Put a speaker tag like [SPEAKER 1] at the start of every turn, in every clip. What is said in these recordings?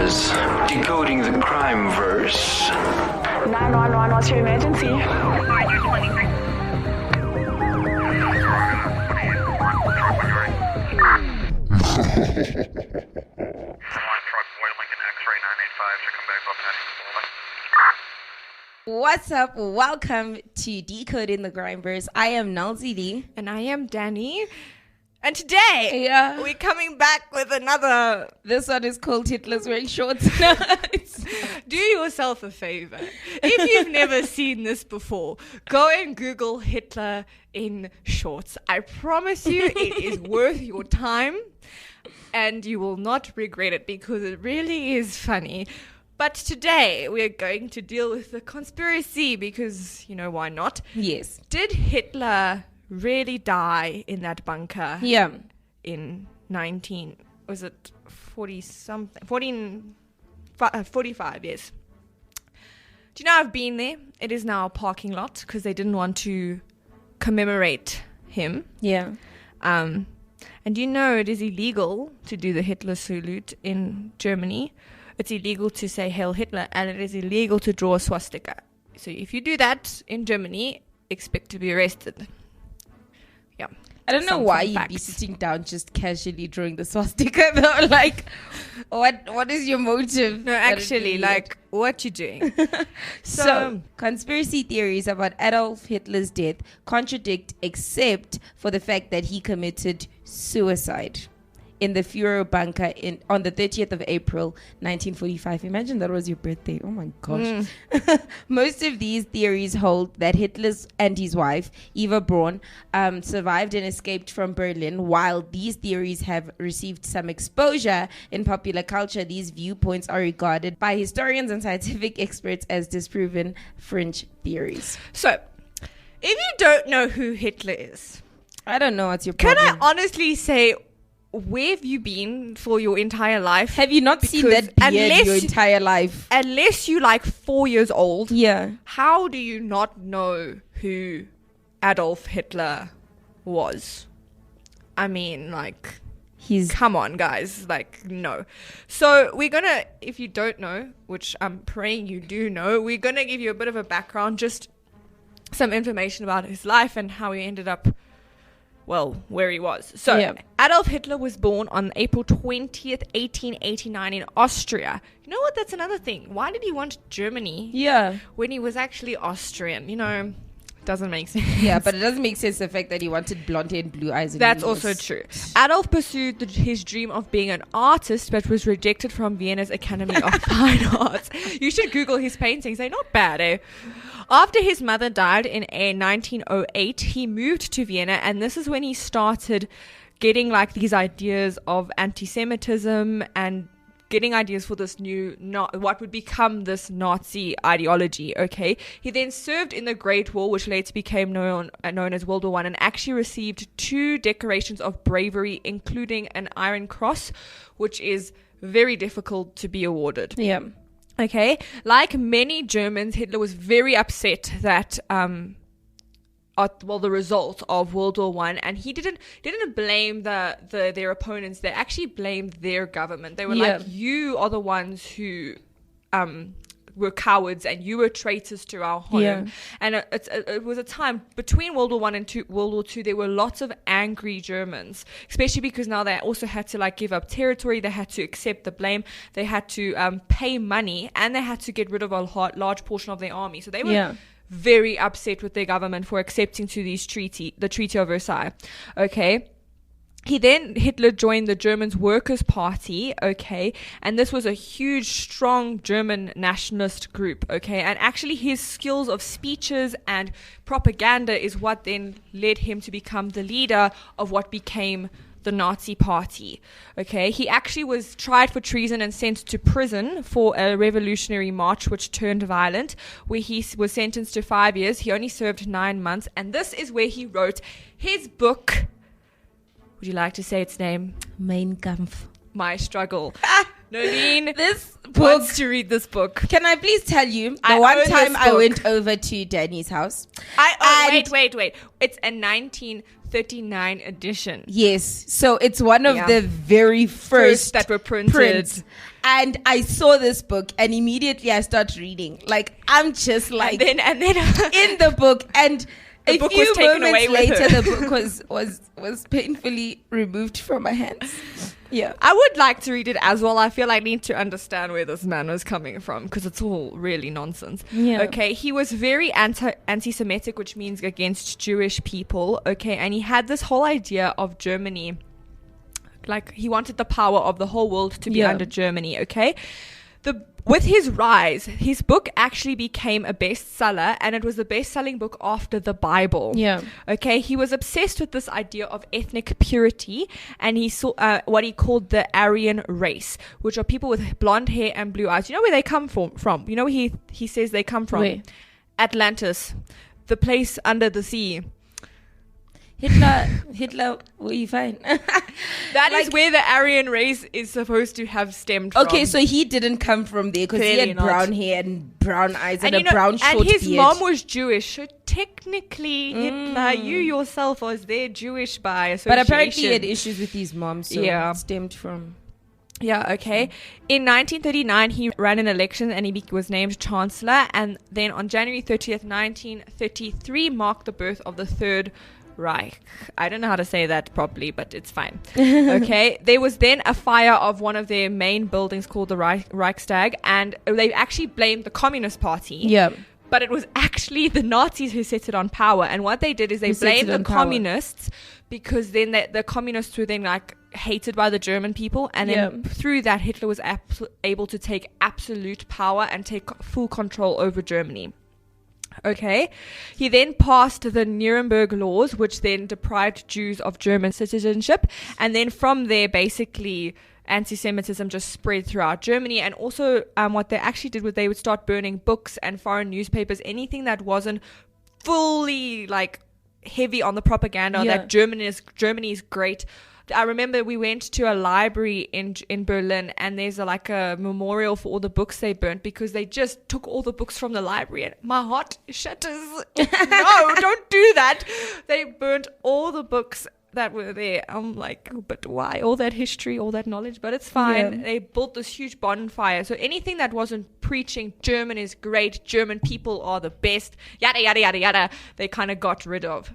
[SPEAKER 1] is Decoding the Crime Verse.
[SPEAKER 2] 911, what's your emergency?
[SPEAKER 3] What's up? Welcome to Decoding the Crime Verse. I am Nalzi Lee.
[SPEAKER 4] And I am Danny. And today, we're coming back with another...
[SPEAKER 3] This one is called Hitler's Wearing Shorts.
[SPEAKER 4] Do yourself a favor. If you've never seen this before, go and Google Hitler in shorts. I promise you it is worth your time and you will not regret it because it really is funny. But today, we're going to deal with the conspiracy because, you know, why not?
[SPEAKER 3] Yes.
[SPEAKER 4] Did Hitler really die in that bunker?
[SPEAKER 3] Yeah.
[SPEAKER 4] In 45, yes. Do you know I've been there? It is now a parking lot because they didn't want to commemorate him.
[SPEAKER 3] Yeah.
[SPEAKER 4] And you know it is illegal to do the Hitler salute in Germany. It's illegal to say Hail Hitler, and it is illegal to draw a swastika. So if you do that in Germany, expect to be arrested. Yeah.
[SPEAKER 3] I don't know why you'd be sitting down just casually drawing the swastika though. Like, what is your motive?
[SPEAKER 4] No, actually, like, what you doing?
[SPEAKER 3] So, conspiracy theories about Adolf Hitler's death contradict except for the fact that he committed suicide in the Führer bunker on the 30th of April, 1945. Imagine that was your birthday. Oh my gosh. Most of these theories hold that Hitler and his wife, Eva Braun, survived and escaped from Berlin. While these theories have received some exposure in popular culture, these viewpoints are regarded by historians and scientific experts as disproven fringe theories.
[SPEAKER 4] So, if you don't know who Hitler is,
[SPEAKER 3] I don't know what's your problem.
[SPEAKER 4] Can I honestly say, where have you been for your entire life?
[SPEAKER 3] Have you not seen that beard your entire life?
[SPEAKER 4] Unless you're like 4 years old.
[SPEAKER 3] Yeah.
[SPEAKER 4] How do you not know who Adolf Hitler was? I mean, like, come on, guys. Like, no. So we're going to, if you don't know, which I'm praying you do know, we're going to give you a bit of a background, just some information about his life and how he ended up, well, where he was. So, Adolf Hitler was born on April 20th, 1889 in Austria. You know what? That's another thing. Why did he want Germany?
[SPEAKER 3] Yeah.
[SPEAKER 4] When he was actually Austrian? You know, doesn't make sense.
[SPEAKER 3] Yeah, but it doesn't make sense the fact that he wanted blonde hair and blue eyes. And
[SPEAKER 4] that's also true. Adolf pursued his dream of being an artist, but was rejected from Vienna's Academy of Fine Arts. You should Google his paintings. They're not bad, eh? After his mother died in 1908, he moved to Vienna, and this is when he started getting like these ideas of anti-Semitism and getting ideas for this new, what would become this Nazi ideology, okay? He then served in the Great War, which later became known as World War I, and actually received 2 decorations of bravery, including an Iron Cross, which is very difficult to be awarded.
[SPEAKER 3] Yeah.
[SPEAKER 4] Okay, like many Germans, Hitler was very upset that, the result of World War I, and he didn't blame their opponents. They actually blamed their government. They were like, you are the ones who were cowards and you were traitors to our home. Yeah. And it was a time between World War I and World War II, there were lots of angry Germans, especially because now they also had to like give up territory. They had to accept the blame. They had to pay money, and they had to get rid of a large portion of their army. So they were very upset with their government for accepting to the Treaty of Versailles. Okay. Hitler joined the German Workers' Party, okay, and this was a huge, strong German nationalist group, okay, and actually his skills of speeches and propaganda is what then led him to become the leader of what became the Nazi Party, okay. He actually was tried for treason and sent to prison for a revolutionary march which turned violent, where he was sentenced to 5 years. He only served 9 months, and this is where he wrote his book. Would you like to say its name?
[SPEAKER 3] Mein Kampf.
[SPEAKER 4] My Struggle. Nolene
[SPEAKER 3] This book.
[SPEAKER 4] wants to read this book.
[SPEAKER 3] Can I please tell you, the
[SPEAKER 4] I
[SPEAKER 3] one
[SPEAKER 4] own
[SPEAKER 3] time
[SPEAKER 4] this
[SPEAKER 3] I
[SPEAKER 4] book.
[SPEAKER 3] went over to Danny's house.
[SPEAKER 4] Wait. It's a 1939 edition.
[SPEAKER 3] Yes, so it's one of
[SPEAKER 4] Yeah.
[SPEAKER 3] the very first
[SPEAKER 4] that were printed.
[SPEAKER 3] prints. And I saw this book and immediately I start reading. Like, I'm just like
[SPEAKER 4] And then
[SPEAKER 3] in the book, and a
[SPEAKER 4] book
[SPEAKER 3] few
[SPEAKER 4] was taken
[SPEAKER 3] moments
[SPEAKER 4] away with
[SPEAKER 3] later
[SPEAKER 4] her.
[SPEAKER 3] the book was painfully removed from my hands. Yeah.
[SPEAKER 4] I would like to read it as well. I feel I need to understand where this man was coming from because it's all really nonsense.
[SPEAKER 3] Yeah.
[SPEAKER 4] Okay, he was very anti-Semitic, which means against Jewish people. Okay, and he had this whole idea of Germany. Like, he wanted the power of the whole world to be
[SPEAKER 3] Yeah.
[SPEAKER 4] under Germany. Okay, with his rise, his book actually became a bestseller, and it was the best-selling book after the Bible.
[SPEAKER 3] Yeah.
[SPEAKER 4] Okay, he was obsessed with this idea of ethnic purity, and he saw what he called the Aryan race, which are people with blonde hair and blue eyes. You know where they come from? You know where he says they come from?
[SPEAKER 3] Where?
[SPEAKER 4] Atlantis, the place under the sea.
[SPEAKER 3] Hitler, were you fine?
[SPEAKER 4] That is where the Aryan race is supposed to have stemmed from.
[SPEAKER 3] Okay, so he didn't come from there because he
[SPEAKER 4] Clearly
[SPEAKER 3] had
[SPEAKER 4] not.
[SPEAKER 3] brown hair and brown eyes and,
[SPEAKER 4] you know,
[SPEAKER 3] brown short
[SPEAKER 4] and his
[SPEAKER 3] beard.
[SPEAKER 4] mom was Jewish, so technically Hitler, you yourself was there Jewish by association.
[SPEAKER 3] But apparently he had issues with his mom, so
[SPEAKER 4] Yeah.
[SPEAKER 3] it stemmed from...
[SPEAKER 4] Yeah, okay. In 1939, he ran an election and he was named Chancellor. And then on January 30th, 1933, marked the birth of the Third Reich. I don't know how to say that properly, but it's fine. Okay. There was then a fire of one of their main buildings called the Reichstag. And they actually blamed the Communist Party.
[SPEAKER 3] Yeah.
[SPEAKER 4] But it was actually the Nazis who set it on power. And what they did is they
[SPEAKER 3] Who set
[SPEAKER 4] blamed
[SPEAKER 3] it
[SPEAKER 4] the
[SPEAKER 3] on power.
[SPEAKER 4] communists because then the communists were then like hated by the German people. And then through that, Hitler was able to take absolute power and take full control over Germany. Okay. He then passed the Nuremberg laws, which then deprived Jews of German citizenship. And then from there, basically, anti-Semitism just spread throughout Germany. And also what they actually did was they would start burning books and foreign newspapers, anything that wasn't fully like heavy on the propaganda that Germany is great. I remember we went to a library in Berlin, and there's like a memorial for all the books they burnt because they just took all the books from the library, and my heart shatters. No, don't do that. They burnt all the books that were there. I'm like, but why? All that history, all that knowledge, but it's fine.
[SPEAKER 3] Yeah.
[SPEAKER 4] They built this huge bonfire. So anything that wasn't preaching German is great, German people are the best, yada, yada, yada, yada, they kind of got rid of.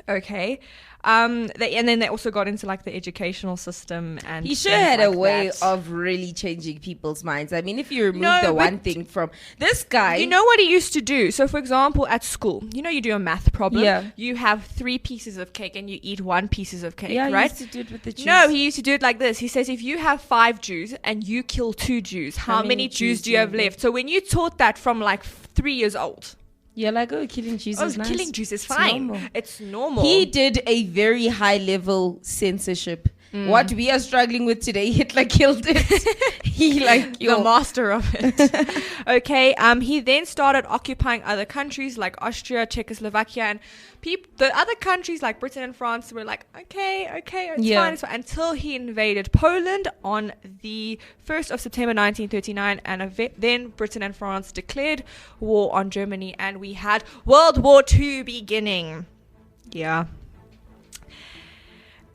[SPEAKER 4] Okay. And then they also got into like the educational system, and
[SPEAKER 3] He sure
[SPEAKER 4] things
[SPEAKER 3] had a
[SPEAKER 4] like
[SPEAKER 3] way
[SPEAKER 4] that.
[SPEAKER 3] of really changing people's minds. I mean, if you remove
[SPEAKER 4] No,
[SPEAKER 3] the
[SPEAKER 4] but
[SPEAKER 3] one thing from this guy,
[SPEAKER 4] You know what he used to do? So, for example, at school, you do a math problem.
[SPEAKER 3] Yeah.
[SPEAKER 4] You have 3 pieces of cake and you eat 1 piece of cake,
[SPEAKER 3] yeah, he
[SPEAKER 4] right?
[SPEAKER 3] used to do it with the Jews.
[SPEAKER 4] No, he used to do it like this. He says, if you have 5 Jews and you kill 2 Jews, how many Jews do you have left? So when you taught that from like 3 years old,
[SPEAKER 3] You're like, oh, killing Jews is nice.
[SPEAKER 4] killing Jews is
[SPEAKER 3] It's
[SPEAKER 4] fine.
[SPEAKER 3] normal.
[SPEAKER 4] It's normal.
[SPEAKER 3] He did a very high level censorship. What we are struggling with today, Hitler killed it. He like
[SPEAKER 4] the master of it. Okay. He then started occupying other countries like Austria, Czechoslovakia, and the other countries like Britain and France were like, okay, it's fine, until he invaded Poland on the 1st of September 1939, and then Britain and France declared war on Germany, and we had World War II beginning. Yeah.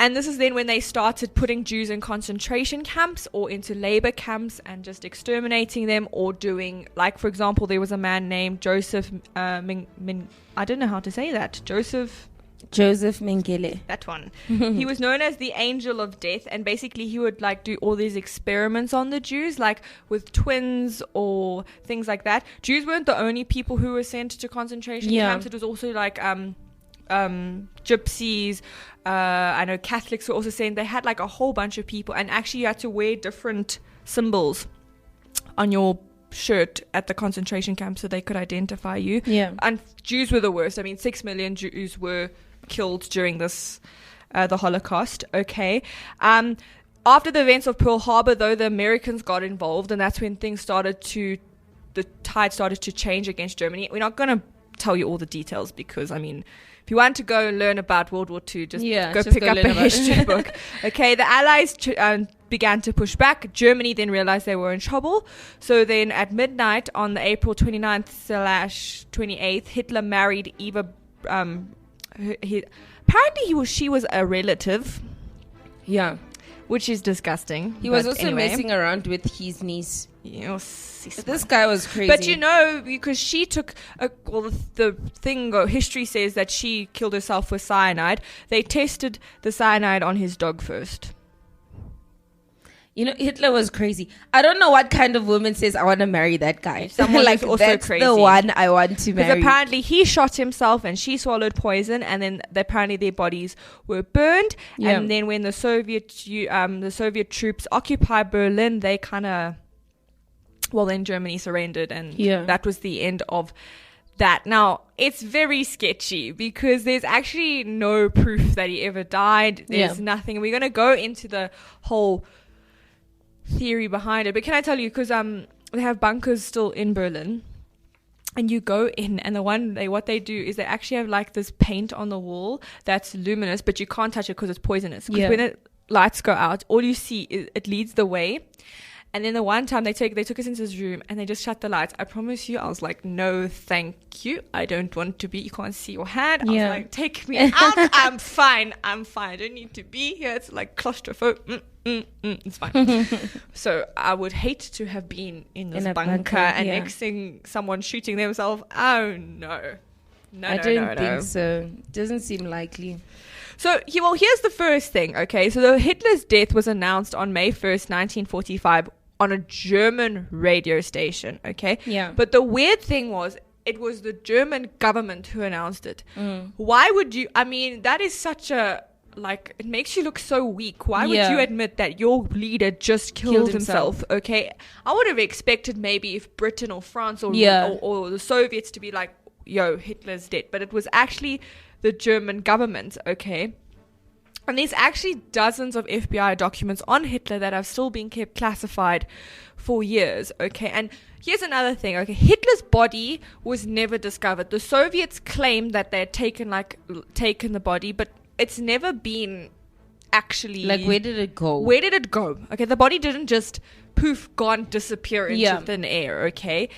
[SPEAKER 4] And this is then when they started putting Jews in concentration camps or into labor camps and just exterminating them, or doing, like, for example, there was a man named Joseph, I don't know how to say that. Joseph
[SPEAKER 3] Mengele.
[SPEAKER 4] That one. He was known as the Angel of Death, and basically he would like do all these experiments on the Jews, like with twins or things like that. Jews weren't the only people who were sent to concentration camps. It was also like gypsies. I know Catholics were also saying they had like a whole bunch of people, and actually you had to wear different symbols on your shirt at the concentration camp so they could identify you.
[SPEAKER 3] Yeah.
[SPEAKER 4] And Jews were the worst. I mean, 6 million Jews were killed during this, the Holocaust. Okay. After the events of Pearl Harbor, though, the Americans got involved, and that's when the tide started to change against Germany. We're not going to tell you all the details because, I mean, if you want to go and learn about World War II, just go pick up a history book. Okay, the Allies began to push back. Germany then realized they were in trouble. So then at midnight on the April 29th/28th, Hitler married Eva. Apparently she was a relative.
[SPEAKER 3] Yeah.
[SPEAKER 4] Which is disgusting.
[SPEAKER 3] He was also messing around with his niece. This guy was crazy.
[SPEAKER 4] But because she took history says that she killed herself with cyanide. They tested the cyanide on his dog first.
[SPEAKER 3] Hitler was crazy. I don't know what kind of woman says, I want to marry that guy.
[SPEAKER 4] Someone like also
[SPEAKER 3] that's
[SPEAKER 4] crazy.
[SPEAKER 3] The one I want to marry.
[SPEAKER 4] Because apparently he shot himself and she swallowed poison, and then apparently their bodies were burned. Yeah. And then when the Soviet troops occupied Berlin, they then Germany surrendered, and that was the end of that. Now, it's very sketchy because there's actually no proof that he ever died. There's nothing. We're going to go into the whole theory behind it, but can I tell you, because they have bunkers still in Berlin, and you go in, and what they do is they actually have like this paint on the wall that's luminous, but you can't touch it because it's poisonous. Because when the lights go out, all you see is it leads the way. And then the one time they took us into this room and they just shut the lights. I promise you, I was like, no, thank you. I don't want to be. You can't see your hand. I was like, take me out. I'm fine. I don't need to be here. It's like claustrophobic. It's fine. So I would hate to have been in this bunker and next thing someone shooting themselves. Oh no. I don't think
[SPEAKER 3] so. Doesn't seem likely.
[SPEAKER 4] So, here's the first thing, okay? So, Hitler's death was announced on May 1st, 1945 on a German radio station, okay?
[SPEAKER 3] Yeah.
[SPEAKER 4] But the weird thing was, it was the German government who announced it. Why would you, that is such a, it makes you look so weak. Why would you admit that your leader just killed himself, okay? I would have expected maybe if Britain or France or the Soviets to be like, yo, Hitler's dead. But it was actually the German government, okay? And there's actually dozens of FBI documents on Hitler that have still been kept classified for years, okay? And here's another thing, okay? Hitler's body was never discovered. The Soviets claimed that they had taken the body, but it's never been actually...
[SPEAKER 3] where did it go?
[SPEAKER 4] Where did it go? Okay, the body didn't just poof, gone, disappear into thin air, okay?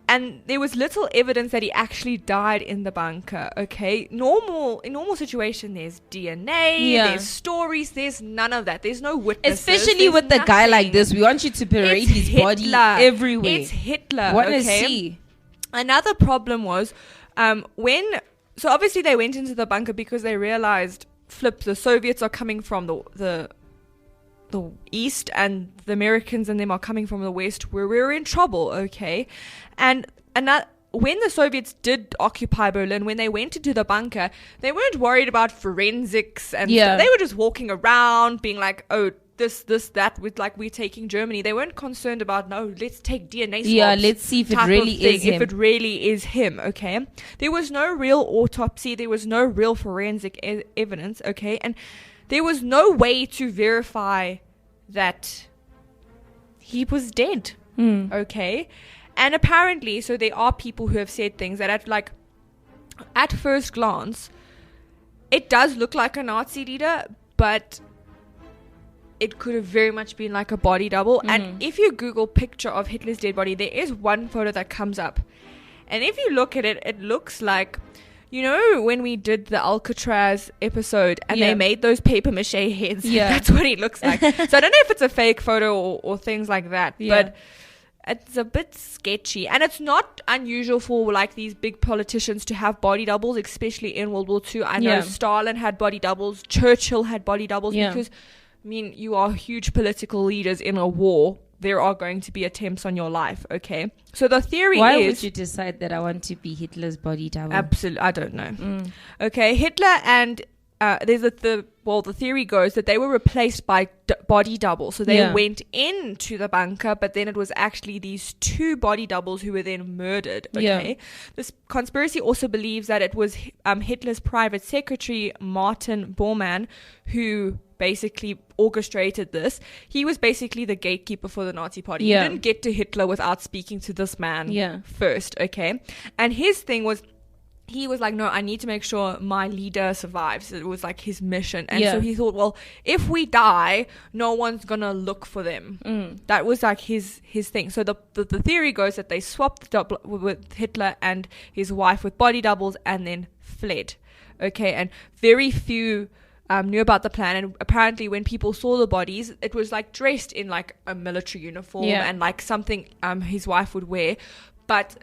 [SPEAKER 4] And there was little evidence that he actually died in the bunker, okay? In normal situation, there's DNA, there's stories, there's none of that. There's no witnesses.
[SPEAKER 3] Especially with a guy like this. We want you to parade his body everywhere.
[SPEAKER 4] It's Hitler,
[SPEAKER 3] What is he?
[SPEAKER 4] Another problem was, so obviously they went into the bunker because they realized, the Soviets are coming from the east and the Americans and them are coming from the west, where we're in trouble, okay? And when the Soviets did occupy Berlin, when they went into the bunker, they weren't worried about forensics and stuff. They were just walking around being like, oh, this, that, with we're taking Germany. They weren't concerned about, no, let's take DNA swabs.
[SPEAKER 3] Yeah, let's see if it really is him.
[SPEAKER 4] If it really is him, okay? There was no real autopsy. There was no real forensic evidence, okay? And there was no way to verify that he was dead, okay? And apparently, so there are people who have said things that at first glance, it does look like a Nazi leader, but it could have very much been like a body double. And if you Google picture of Hitler's dead body, there is one photo that comes up. And if you look at it, it looks like... when we did the Alcatraz episode and they made those paper mache heads, that's what he looks like. So I don't know if it's a fake photo or things like that, but it's a bit sketchy. And it's not unusual for these big politicians to have body doubles, especially in World War II. I know Stalin had body doubles, Churchill had body doubles because, you are huge political leaders in a war. There are going to be attempts on your life, okay? So the theory
[SPEAKER 3] Why would you decide that I want to be Hitler's body double?
[SPEAKER 4] Absolutely, I don't know. Okay, Hitler and the theory goes that they were replaced by body doubles. So they went into the bunker, but then it was actually these two body doubles who were then murdered, okay? This conspiracy also believes that it was Hitler's private secretary, Martin Bormann, who basically orchestrated this. He was basically the gatekeeper for the Nazi party. You didn't get to Hitler without speaking to this man first, okay? And his thing was, he was like, no, I need to make sure my leader survives. It was like his mission. And
[SPEAKER 3] Yeah.
[SPEAKER 4] so he thought, well, if we die, no one's going to look for them. That was like his thing. So the theory goes that they swapped with Hitler and his wife with body doubles and then fled. Okay, and very few knew about the plan. And apparently when people saw the bodies, it was like dressed in like a military uniform and like something his wife would wear. But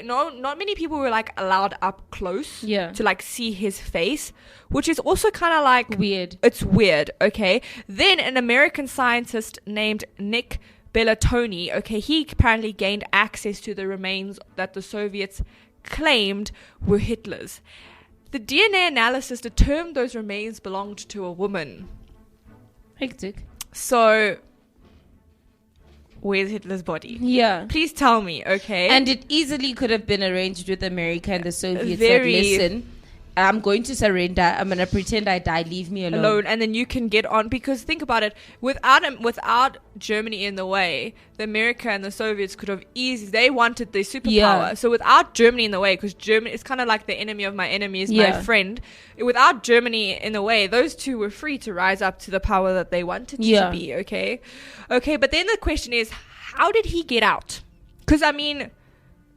[SPEAKER 4] not many people were like allowed up close to like see his face, which is also kind of like
[SPEAKER 3] weird.
[SPEAKER 4] It's weird. Okay. Then an American scientist named Nick Bellatoni, okay, he apparently gained access to the remains that the Soviets claimed were Hitler's. The DNA analysis determined those remains belonged to a woman.
[SPEAKER 3] Hectic.
[SPEAKER 4] So where's Hitler's body?
[SPEAKER 3] Yeah.
[SPEAKER 4] Please tell me, okay?
[SPEAKER 3] And it easily could have been arranged with America and the Soviets.
[SPEAKER 4] Very-
[SPEAKER 3] Like, listen, I'm going to surrender. I'm going to pretend I died. Leave me alone.
[SPEAKER 4] And then you can get on, because think about it, without Germany in the way, the America and the Soviets could have easily, they wanted the superpower.
[SPEAKER 3] Yeah.
[SPEAKER 4] So without Germany in the way, because Germany is kind of like the enemy of my enemy is my friend, without Germany in the way, those two were free to rise up to the power that they wanted to be. Okay, but then the question is, how did he get out? Because I mean,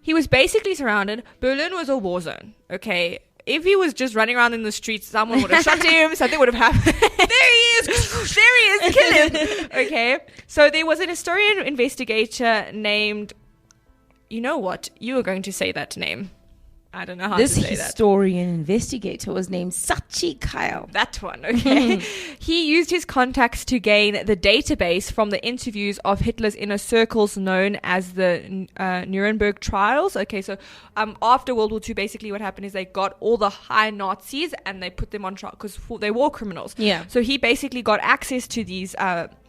[SPEAKER 4] he was basically surrounded. Berlin was a war zone. Okay, if he was just running around in the streets, someone would have shot him. Something would have happened. There he is, kill him. Okay, so there was an historian investigator named, you know what? You were going to say that name. I don't know how
[SPEAKER 3] This
[SPEAKER 4] to say that.
[SPEAKER 3] historian investigator was named Sachi Kyle.
[SPEAKER 4] That one, okay. He used his contacts to gain the database from the interviews of Hitler's inner circles known as the Nuremberg trials. Okay, so after World War II, basically what happened is they got all the high Nazis and they put them on trial because they were criminals.
[SPEAKER 3] Yeah.
[SPEAKER 4] So he basically got access to these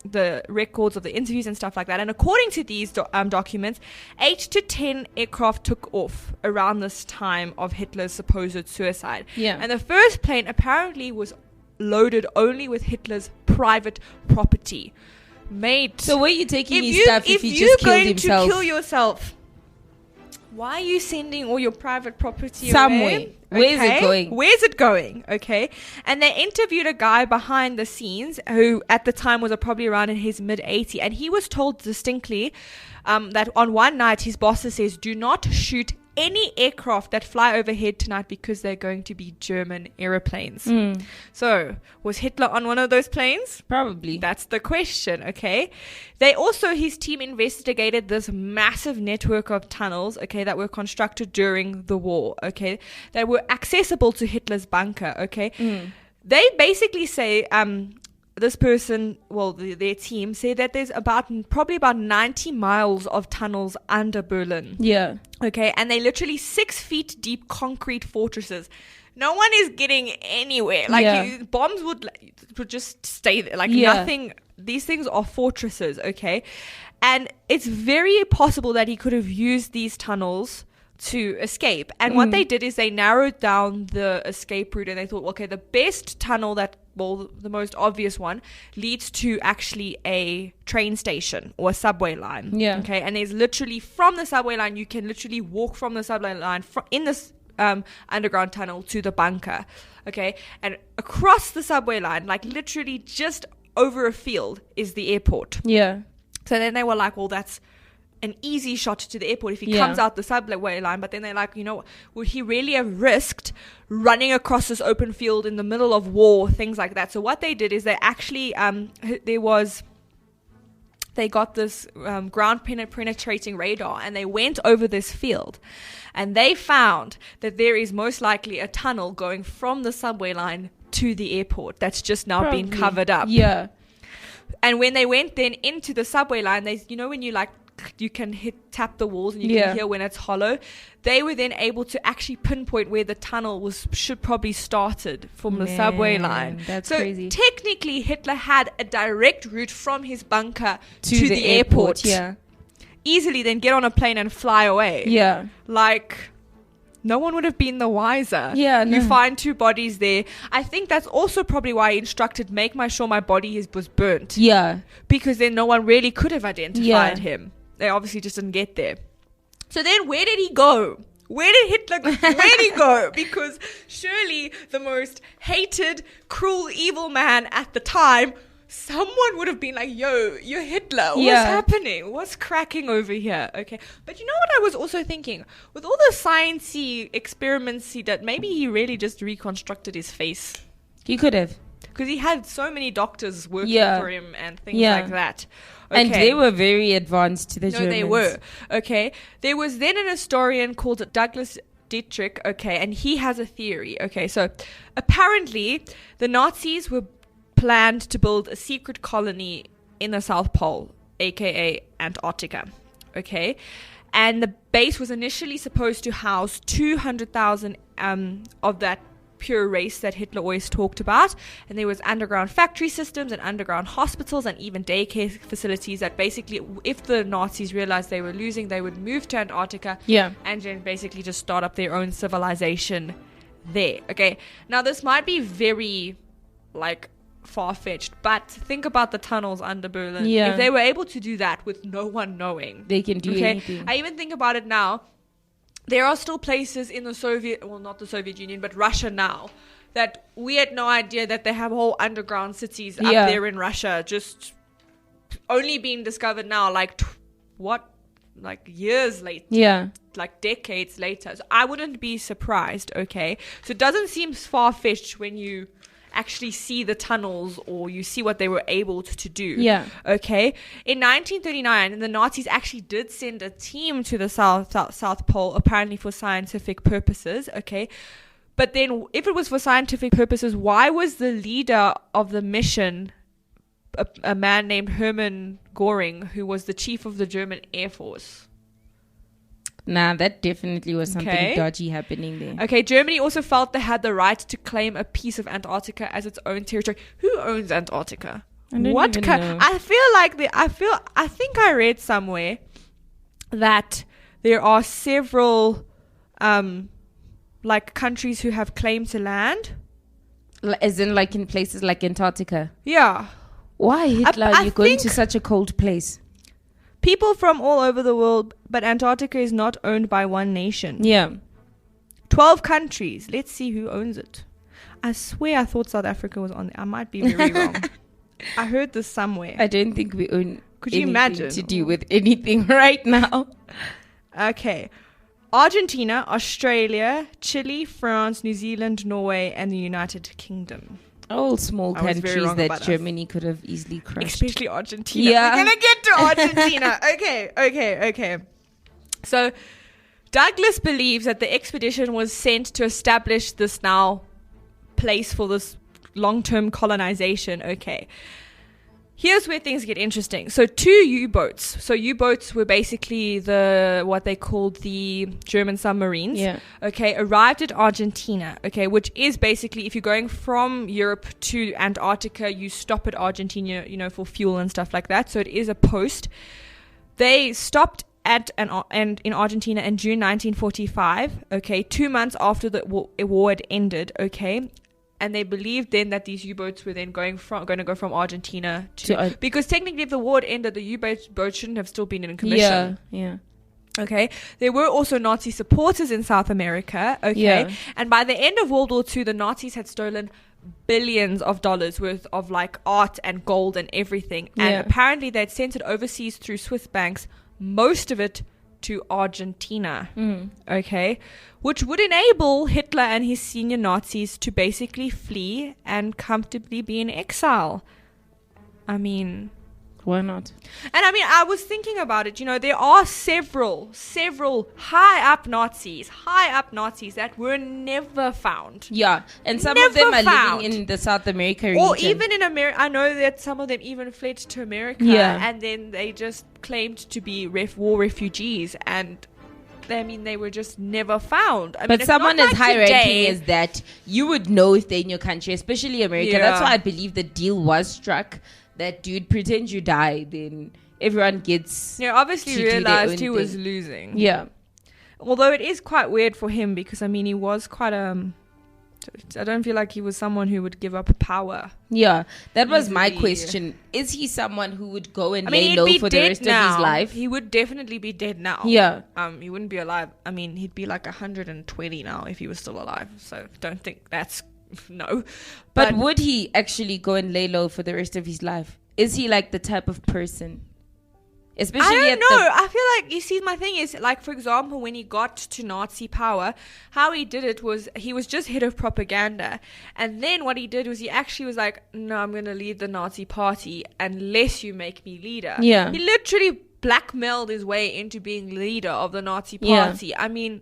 [SPEAKER 4] the records of the interviews and stuff like that. And according to these documents, 8 to 10 aircraft took off around this time of Hitler's supposed suicide.
[SPEAKER 3] Yeah.
[SPEAKER 4] And the first plane apparently was loaded only with Hitler's private property. Mate.
[SPEAKER 3] So where are you taking his stuff if he just killed himself?
[SPEAKER 4] If you're going to kill yourself, why are you sending all your private property
[SPEAKER 3] somewhere?
[SPEAKER 4] away?
[SPEAKER 3] Where's it going?
[SPEAKER 4] Where's it going? Okay. And they interviewed a guy behind the scenes who at the time was probably around in his mid-80s. And he was told distinctly that on one night his boss says, do not shoot any aircraft that fly overhead tonight because they're going to be German aeroplanes. So was Hitler on one of those planes?
[SPEAKER 3] Probably.
[SPEAKER 4] That's the question, okay? They also, his team investigated this massive network of tunnels, okay, that were constructed during the war, okay, that were accessible to Hitler's bunker, okay? They basically say, this person, well, their team said that there's probably about 90 miles of tunnels under Berlin.
[SPEAKER 3] Yeah.
[SPEAKER 4] Okay, and they literally 6 feet deep concrete fortresses. No one is getting anywhere. Like bombs would just stay there. Like nothing. These things are fortresses. Okay, and it's very possible that he could have used these tunnels to escape. And what they did is they narrowed down the escape route, and they thought, okay, the best tunnel the most obvious one leads to actually a train station or a subway line. Yeah. Okay. And there's literally from the subway line, you can literally walk from the subway line in this underground tunnel to the bunker. Okay. And across the subway line, like literally just over a field is the airport.
[SPEAKER 3] Yeah.
[SPEAKER 4] So then they were like, well, that's an easy shot to the airport if he comes out the subway line. But then they're like, you know, would he really have risked running across this open field in the middle of war, things like that? So what they did is they actually they got this ground penetrating radar, and they went over this field, and they found that there is most likely a tunnel going from the subway line to the airport that's just now been covered up.
[SPEAKER 3] Yeah.
[SPEAKER 4] And when they went then into the subway line, they, you know, when you can tap the walls and you can hear when it's hollow, they were then able to actually pinpoint where the tunnel should probably started from the subway line.
[SPEAKER 3] That's
[SPEAKER 4] so
[SPEAKER 3] crazy.
[SPEAKER 4] Technically Hitler had a direct route from his bunker to the airport.
[SPEAKER 3] Yeah.
[SPEAKER 4] Easily then get on a plane and fly away.
[SPEAKER 3] Yeah.
[SPEAKER 4] Like, no one would have been the wiser.
[SPEAKER 3] Yeah, no.
[SPEAKER 4] You find 2 bodies there. I think that's also probably why he instructed, make sure my body was burnt.
[SPEAKER 3] Yeah.
[SPEAKER 4] Because then no one really could have identified him. They obviously just didn't get there. So then where did he go? where did he go? Because surely the most hated, cruel, evil man at the time, someone would have been like, yo, you're Hitler. What's happening? What's cracking over here? Okay. But you know what I was also thinking? With all the sciencey experiments he did, maybe he really just reconstructed his face.
[SPEAKER 3] He could have.
[SPEAKER 4] Because he had so many doctors working for him and things like that. Okay.
[SPEAKER 3] And they were very advanced to the Germans.
[SPEAKER 4] No, they were. Okay. There was then an historian called Douglas Dietrich, okay, and he has a theory. Okay, so apparently the Nazis were planned to build a secret colony in the South Pole, aka Antarctica. Okay. And the base was initially supposed to house 200,000 of that pure race that Hitler always talked about, and there was underground factory systems and underground hospitals and even daycare facilities that basically, if the Nazis realized they were losing, they would move to Antarctica and then basically just start up their own civilization there. Okay, now this might be very like far-fetched, but think about the tunnels under Berlin. If they were able to do that with no one knowing,
[SPEAKER 3] they can do anything.
[SPEAKER 4] I even think about it now. There are still places in the not the Soviet Union, but Russia now, that we had no idea that they have whole underground cities up there in Russia, just only being discovered now, like years later, like decades later. So I wouldn't be surprised. Okay, so it doesn't seem far-fetched when you actually see the tunnels or you see what they were able to do. Okay. In 1939, the Nazis actually did send a team to the South Pole, apparently for scientific purposes. Okay. But then if it was for scientific purposes, why was the leader of the mission a man named Hermann Göring, who was the chief of the German Air Force?
[SPEAKER 3] Nah, that definitely was something dodgy happening there.
[SPEAKER 4] Okay, Germany also felt they had the right to claim a piece of Antarctica as its own territory. Who owns Antarctica?
[SPEAKER 3] I don't even know.
[SPEAKER 4] I feel like I think I read somewhere that there are several like countries who have claim to land.
[SPEAKER 3] As in like in places like Antarctica.
[SPEAKER 4] Yeah.
[SPEAKER 3] Why, Hitler, are you going to such a cold place?
[SPEAKER 4] People from all over the world, but Antarctica is not owned by one nation. 12 countries. Let's see who owns it. I swear I thought South Africa was on there. I might be very wrong. I heard this somewhere.
[SPEAKER 3] I don't think we own
[SPEAKER 4] Could you imagine?
[SPEAKER 3] To do with anything right now.
[SPEAKER 4] Okay. Argentina, Australia, Chile, France, New Zealand, Norway, and the United Kingdom.
[SPEAKER 3] All small countries that Germany could have easily crushed.
[SPEAKER 4] Especially Argentina. We're going to get to Argentina. Okay. So Douglas believes that the expedition was sent to establish this now place for this long-term colonization. Okay. Here's where things get interesting. So 2 U-boats. So U-boats were basically what they called the German submarines. Okay, arrived at Argentina. Okay, which is basically, if you're going from Europe to Antarctica, you stop at Argentina, for fuel and stuff like that. So it is a post. They stopped in Argentina in June 1945. Okay, 2 months after the war had ended. Okay. And they believed then that these U-boats were then going to go from Argentina to because technically if the war had ended, the U-boat shouldn't have still been in commission.
[SPEAKER 3] Yeah.
[SPEAKER 4] Okay. There were also Nazi supporters in South America. Okay.
[SPEAKER 3] Yeah.
[SPEAKER 4] And by the end of World War II, the Nazis had stolen billions of dollars worth of like art and gold and everything. And apparently they'd sent it overseas through Swiss banks, most of it to Argentina. Okay. Which would enable Hitler and his senior Nazis to basically flee and comfortably be in exile. I mean,
[SPEAKER 3] why not?
[SPEAKER 4] And I mean, I was thinking about it, there are several high up Nazis that were never found.
[SPEAKER 3] Yeah, and some of them are living in the South America region.
[SPEAKER 4] Or even in America. I know that some of them even fled to America and then they just claimed to be war refugees, and they were just never found.
[SPEAKER 3] But someone as high ranking as that, you would know if they're in your country, especially America. That's why I believe the deal was struck. That dude, pretend you die, then everyone gets.
[SPEAKER 4] Obviously realized he was losing.
[SPEAKER 3] Yeah.
[SPEAKER 4] Although it is quite weird for him because he was quite I don't feel like he was someone who would give up power.
[SPEAKER 3] Yeah, that was my
[SPEAKER 4] Easily.
[SPEAKER 3] question. Is he someone who would go and
[SPEAKER 4] I mean,
[SPEAKER 3] lay
[SPEAKER 4] he'd
[SPEAKER 3] low
[SPEAKER 4] be
[SPEAKER 3] for the
[SPEAKER 4] dead
[SPEAKER 3] rest
[SPEAKER 4] now.
[SPEAKER 3] of his life?
[SPEAKER 4] He would definitely be dead now.
[SPEAKER 3] Yeah.
[SPEAKER 4] He wouldn't be alive. I mean, he'd be like 120 now if he was still alive. So don't think that's no.
[SPEAKER 3] But would he actually go and lay low for the rest of his life? Is he like the type of person? Especially
[SPEAKER 4] I don't know. I feel like, you see, my thing is, like, for example, when he got to Nazi power, how he did it was he was just head of propaganda. And then what he did was he actually was like, no, I'm going to lead the Nazi party unless you make me leader.
[SPEAKER 3] Yeah.
[SPEAKER 4] He literally blackmailed his way into being leader of the Nazi
[SPEAKER 3] Yeah.
[SPEAKER 4] party. I mean,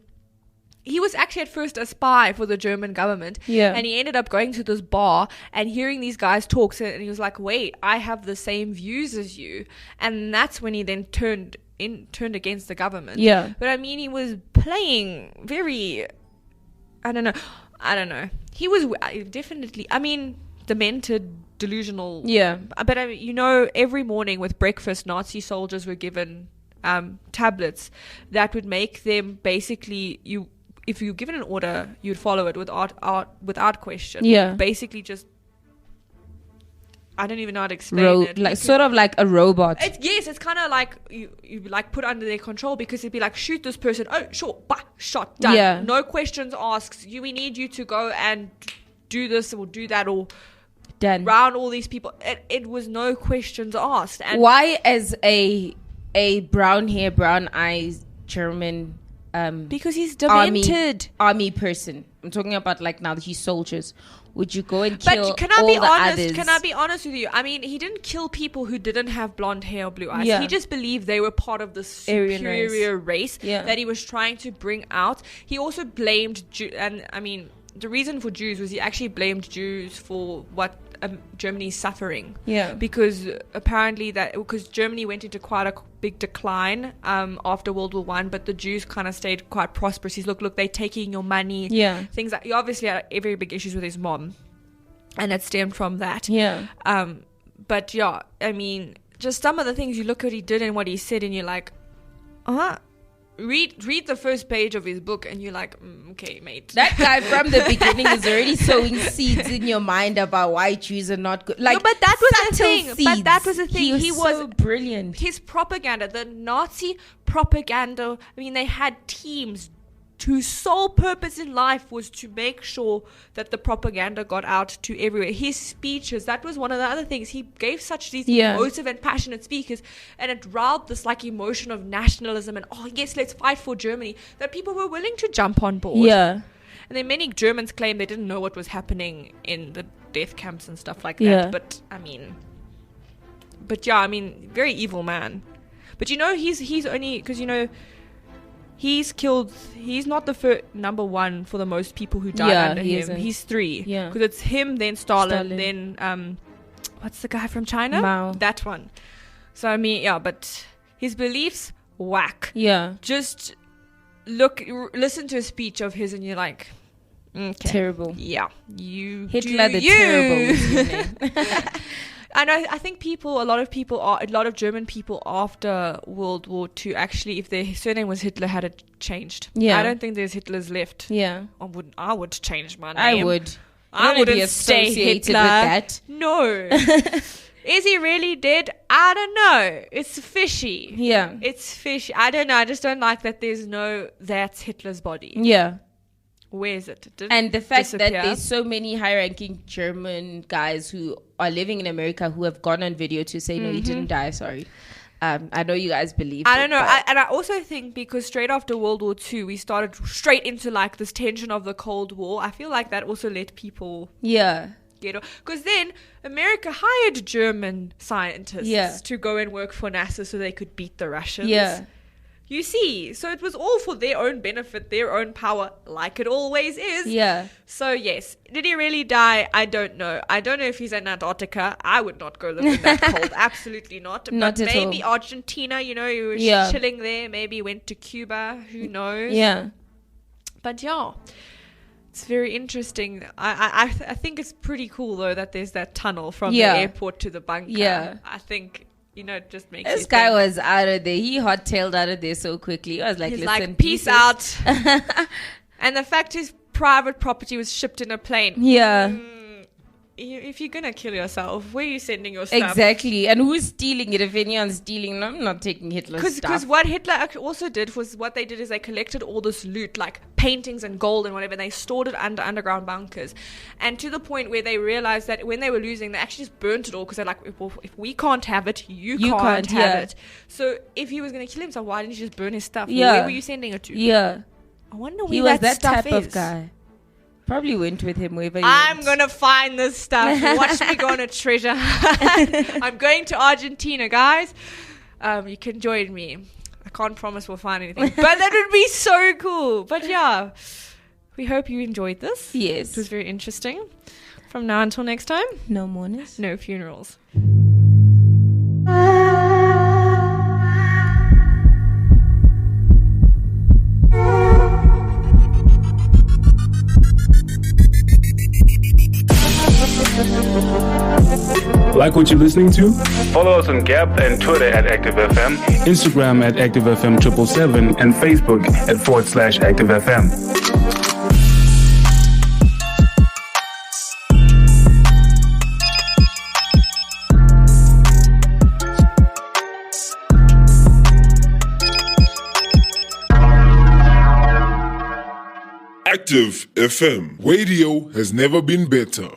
[SPEAKER 4] he was actually at first a spy for the German government.
[SPEAKER 3] Yeah.
[SPEAKER 4] And he ended up going to this bar and hearing these guys talk. And he was like, wait, I have the same views as you. And that's when he then turned against the government.
[SPEAKER 3] Yeah.
[SPEAKER 4] But I mean, he was playing very, I don't know. He was definitely, I mean, demented, delusional.
[SPEAKER 3] Yeah.
[SPEAKER 4] But every morning with breakfast, Nazi soldiers were given tablets that would make them basically, if you given an order, you'd follow it without question.
[SPEAKER 3] Yeah.
[SPEAKER 4] Basically just, I don't even know how to explain it.
[SPEAKER 3] Like sort of like a robot.
[SPEAKER 4] It's kind of like you like put under their control, because it'd be like, shoot this person. Oh, sure. Bah, shot. Done.
[SPEAKER 3] Yeah.
[SPEAKER 4] No questions asked. We need you to go and do this or do that or
[SPEAKER 3] Done.
[SPEAKER 4] round all these people. It was no questions asked. And
[SPEAKER 3] Why, as a brown hair, brown eyes German
[SPEAKER 4] because he's demented.
[SPEAKER 3] army person, I'm talking about like now that he's soldiers, would you go and kill
[SPEAKER 4] But can I
[SPEAKER 3] all
[SPEAKER 4] be
[SPEAKER 3] the
[SPEAKER 4] honest?
[SPEAKER 3] others?
[SPEAKER 4] Can I be honest with you? I mean, he didn't kill people who didn't have blonde hair or blue eyes.
[SPEAKER 3] Yeah.
[SPEAKER 4] He just believed they were part of the
[SPEAKER 3] Aryan
[SPEAKER 4] superior race
[SPEAKER 3] Yeah.
[SPEAKER 4] that he was trying to bring out. He also blamed and I mean, the reason for Jews was he actually blamed Jews for what Germany's suffering.
[SPEAKER 3] Yeah.
[SPEAKER 4] Because apparently because Germany went into quite a big decline after World War One, but the Jews kind of stayed quite prosperous. He's look, they're taking your money.
[SPEAKER 3] Yeah.
[SPEAKER 4] Things like, he obviously had very big issues with his mom, and it stemmed from that.
[SPEAKER 3] Yeah.
[SPEAKER 4] But yeah, I mean, just some of the things you look at what he did and what he said, and you're like, read the first page of his book, and you're like, okay, mate.
[SPEAKER 3] That guy from the beginning is already sowing seeds in your mind about why Jews are not good. Like,
[SPEAKER 4] No, but that was the
[SPEAKER 3] subtle
[SPEAKER 4] thing. But
[SPEAKER 3] seeds.
[SPEAKER 4] that was the thing.
[SPEAKER 3] He was so brilliant.
[SPEAKER 4] His propaganda, the Nazi propaganda. I mean, they had teams whose sole purpose in life was to make sure that the propaganda got out to everywhere. His speeches, that was one of the other things. He gave such these emotive and passionate speeches, and it riled this like emotion of nationalism and, oh yes, let's fight for Germany, that people were willing to jump on board.
[SPEAKER 3] Yeah.
[SPEAKER 4] And then many Germans claim they didn't know what was happening in the death camps and stuff like that.
[SPEAKER 3] Yeah.
[SPEAKER 4] But yeah, I mean, very evil man. But he's only, because he's not the number one for the most people who died under him.
[SPEAKER 3] Isn't.
[SPEAKER 4] He's 3.
[SPEAKER 3] Yeah.
[SPEAKER 4] Because it's him, then Stalin, then what's the guy from China?
[SPEAKER 3] Mao.
[SPEAKER 4] That one. So I mean, yeah, but his beliefs, whack.
[SPEAKER 3] Yeah.
[SPEAKER 4] Just listen to a speech of his and you're like, okay.
[SPEAKER 3] Terrible.
[SPEAKER 4] Yeah. You
[SPEAKER 3] Hitler
[SPEAKER 4] do
[SPEAKER 3] the
[SPEAKER 4] you.
[SPEAKER 3] Terrible was his name.
[SPEAKER 4] And I think a lot of German people after World War II, actually, if their surname was Hitler, had it changed.
[SPEAKER 3] Yeah.
[SPEAKER 4] I don't think there's Hitlers left.
[SPEAKER 3] Yeah.
[SPEAKER 4] I would change my name.
[SPEAKER 3] I would.
[SPEAKER 4] I wouldn't
[SPEAKER 3] be
[SPEAKER 4] stay
[SPEAKER 3] associated
[SPEAKER 4] Hitler.
[SPEAKER 3] with that.
[SPEAKER 4] No. Is he really dead? I don't know. It's fishy.
[SPEAKER 3] Yeah.
[SPEAKER 4] It's fishy. I don't know. I just don't like that that's Hitler's body.
[SPEAKER 3] Yeah.
[SPEAKER 4] Where is it?
[SPEAKER 3] And the fact
[SPEAKER 4] disappear?
[SPEAKER 3] that there's so many high-ranking German guys who are living in America who have gone on video to say, no, he didn't die, sorry. I know you guys believe
[SPEAKER 4] I don't know. I also think because straight after World War II, we started straight into like this tension of the Cold War. I feel like that also let people get off. Because then America hired German scientists to go and work for NASA so they could beat the Russians.
[SPEAKER 3] Yeah.
[SPEAKER 4] You see, so it was all for their own benefit, their own power, like it always is.
[SPEAKER 3] Yeah.
[SPEAKER 4] So yes, did he really die? I don't know. I don't know if he's in Antarctica. I would not go live in that cold. Absolutely not.
[SPEAKER 3] Not
[SPEAKER 4] but
[SPEAKER 3] at
[SPEAKER 4] maybe
[SPEAKER 3] all.
[SPEAKER 4] Argentina, he was chilling there. Maybe he went to Cuba. Who knows?
[SPEAKER 3] Yeah.
[SPEAKER 4] But yeah, it's very interesting. I think it's pretty cool though that there's that tunnel from the airport to the bunker.
[SPEAKER 3] Yeah.
[SPEAKER 4] I think. It just makes
[SPEAKER 3] This
[SPEAKER 4] you
[SPEAKER 3] guy
[SPEAKER 4] think.
[SPEAKER 3] was out of there. He hot-tailed out of there so quickly. I was like,
[SPEAKER 4] He's
[SPEAKER 3] listen,
[SPEAKER 4] like, peace out. And the fact his private property was shipped in a plane.
[SPEAKER 3] Yeah.
[SPEAKER 4] If you're gonna kill yourself, where are you sending your stuff?
[SPEAKER 3] Exactly. And who's stealing it? If anyone's stealing, no, I'm not taking Hitler's stuff.
[SPEAKER 4] Because what Hitler also did was, what they did is they collected all this loot, like paintings and gold and whatever, and they stored it under underground bunkers. And to the point where they realized that when they were losing, they actually just burnt it all, because they're like, well, if we can't have it, you can't have it. So if he was going to kill himself, why didn't you just burn his stuff?
[SPEAKER 3] Yeah.
[SPEAKER 4] Where were you sending it to?
[SPEAKER 3] Yeah.
[SPEAKER 4] I wonder where
[SPEAKER 3] He was that
[SPEAKER 4] stuff
[SPEAKER 3] type
[SPEAKER 4] is.
[SPEAKER 3] of guy. Probably went with him wherever he
[SPEAKER 4] I'm
[SPEAKER 3] went.
[SPEAKER 4] gonna find this stuff. Watch me go on a treasure. I'm going to Argentina, guys. You can join me. I can't promise we'll find anything, but that would be so cool. But yeah, we hope you enjoyed this.
[SPEAKER 3] Yes.
[SPEAKER 4] It was very interesting. From now until next time,
[SPEAKER 3] No mourners.
[SPEAKER 4] no funerals.
[SPEAKER 5] Like what you're listening to?
[SPEAKER 1] Follow us on Gap and Twitter at ActiveFM.
[SPEAKER 5] Instagram at ActiveFM777 and Facebook at /ActiveFM.
[SPEAKER 6] Active FM. Radio has never been better.